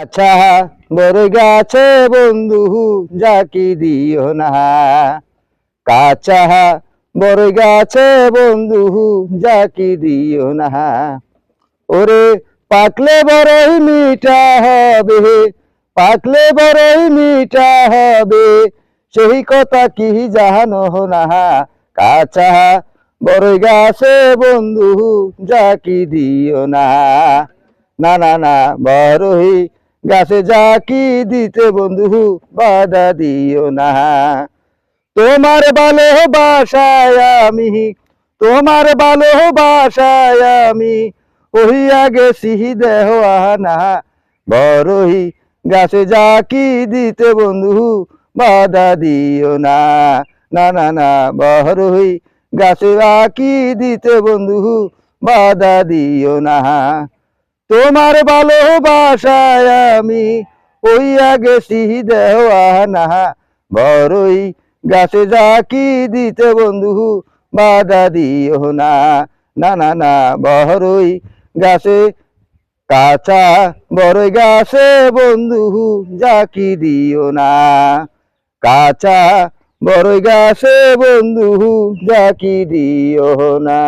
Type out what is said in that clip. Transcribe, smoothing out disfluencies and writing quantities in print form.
আচ্ছা বড় গাছে বন্ধু জাকি দিও না, কাঁচা বড় গাছে বন্ধু জাকি দিও না। ওরে পাকলে বড়ই মিঠা হবে, পাকলে বড়ই মিঠা হবে, সেই কথা কি জানো না। কাঁচা বড় গাছে বন্ধু জাকি দিও না, না না না বড়ই গাছে জাকি দিতে বন্ধু বাধা দিও না। তোমার ভালোবাসায় আমি, তোমার ভালোবাসায় আমি হইয়া গেছি দেওয়ানা। বড়ই গাছে জাকি দিতে বন্ধু বাধা দিও না, না না না বড়ই গাছে জাকি দিতে বন্ধু বাধা দিও না। তোমার ভালোবাসায় আমি হইয়া গেছি দেওয়ানা। বড়ই গাছে জাকি দিতে বন্ধু বাধা দিও না, না না না বড়ই গাছে, কাঁচা বড়ই গাছে বন্ধু জাকি দিও না, কাঁচা বড়ই গাছে বন্ধু জাকি দিও না।